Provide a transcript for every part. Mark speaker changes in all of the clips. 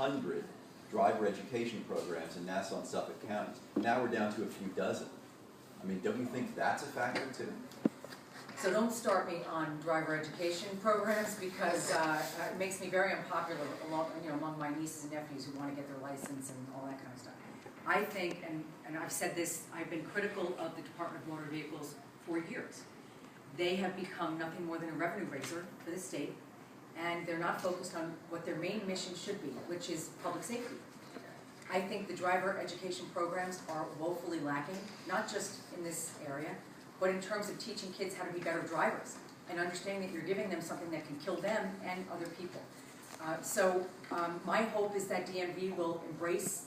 Speaker 1: 100 driver education programs in Nassau and Suffolk counties. Now we're down to a few dozen. I mean, don't you think that's a factor too?
Speaker 2: So don't start me on driver education programs, because it makes me very unpopular among my nieces and nephews who want to get their license and all that kind of stuff. I think, and I've said this, I've been critical of the Department of Motor Vehicles for years. They have become nothing more than a revenue raiser for the state, and they're not focused on what their main mission should be, which is public safety. I think the driver education programs are woefully lacking, not just in this area, but in terms of teaching kids how to be better drivers and understanding that you're giving them something that can kill them and other people. My hope is that DMV will embrace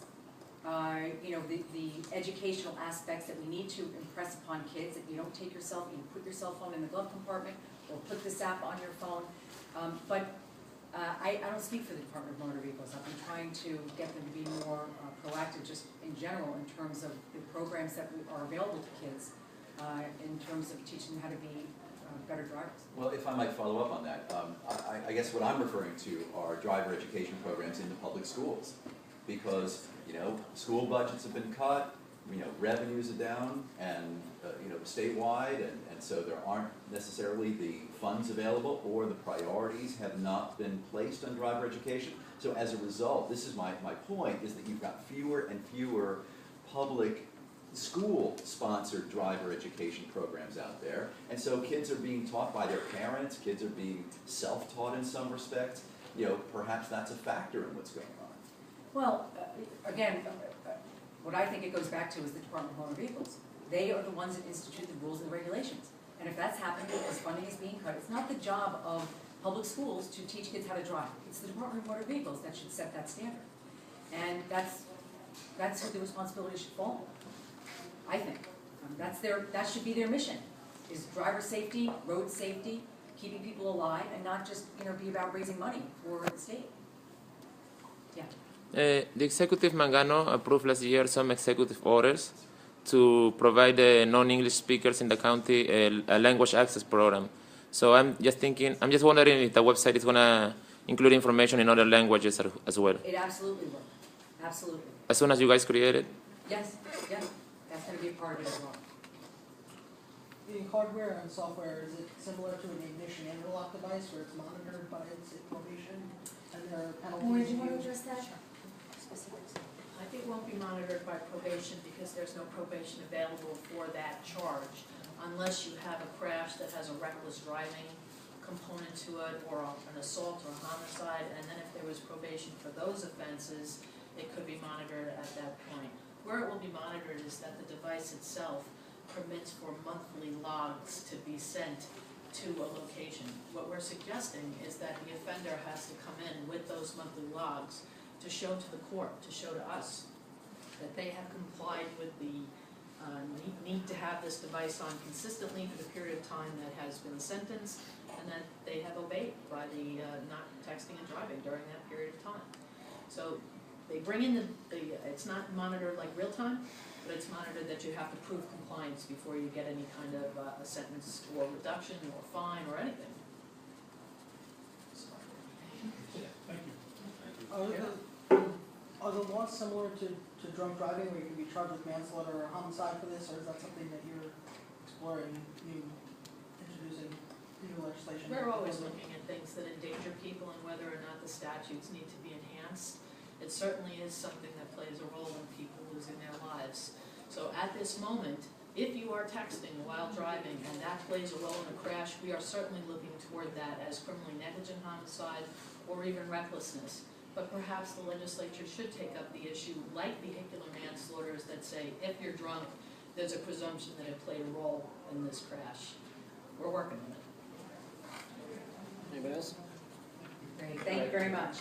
Speaker 2: the educational aspects that we need to impress upon kids, that you don't take yourself, you put your cell phone in the glove compartment, or put this app on your phone. I don't speak for the Department of Motor Vehicles. I've been trying to get them to be more proactive just in general in terms of the programs that are available to kids in terms of teaching them how to be better drivers.
Speaker 1: Well, if I might follow up on that, I guess what I'm referring to are driver education programs in the public schools, because school budgets have been cut, revenues are down, and statewide, and so there aren't necessarily the funds available, or the priorities have not been placed on driver education. So as a result, this is my point, is that you've got fewer and fewer public school-sponsored driver education programs out there, and so kids are being taught by their parents, kids are being self-taught in some respects. Perhaps that's a factor in what's going on.
Speaker 2: Well, again, what I think it goes back to is the Department of Motor Vehicles. They are the ones that institute the rules and regulations. And if that's happening because funding is being cut, it's not the job of public schools to teach kids how to drive. It's the Department of Motor Vehicles that should set that standard. And that's who the responsibility should fall on, I think. That should be their mission, is driver safety, road safety, keeping people alive, and not just be about raising money for the state. Yeah.
Speaker 3: The executive Mangano approved last year some executive orders to provide non-English speakers in the county a language access program. So I'm just wondering if the website is going to include information in other languages as well.
Speaker 2: It absolutely will. Absolutely.
Speaker 3: As soon as you guys create it?
Speaker 2: Yes, yeah. That's going to be a part of it as well.
Speaker 4: The hardware and software, is it similar to an ignition interlock device where it's monitored by its probation and there are penalties?
Speaker 2: Maureen, do you want to address that?
Speaker 5: I think it won't be monitored by probation because there's no probation available for that charge unless you have a crash that has a reckless driving component to it, or an assault or a homicide, and then if there was probation for those offenses, it could be monitored at that point. Where it will be monitored is that the device itself permits for monthly logs to be sent to a location. What we're suggesting is that the offender has to come in with those monthly logs to show to the court, to show to us, that they have complied with the need to have this device on consistently for the period of time that has been sentenced, and that they have obeyed by the not texting and driving during that period of time. So they bring in it's not monitored like real time, but it's monitored that you have to prove compliance before you get any kind of a sentence or reduction or fine or anything.
Speaker 4: Are the laws similar to drunk driving, where you can be charged with manslaughter or homicide for this, or is that something that you're exploring, introducing new legislation?
Speaker 5: We're always looking at things that endanger people and whether or not the statutes need to be enhanced. It certainly is something that plays a role in people losing their lives. So at this moment, if you are texting while driving and that plays a role in a crash, we are certainly looking toward that as criminally negligent homicide or even recklessness. But perhaps the legislature should take up the issue, like vehicular manslaughters, that say if you're drunk, there's a presumption that it played a role in this crash. We're working on it.
Speaker 6: Anybody else?
Speaker 2: Great. Thank you very much.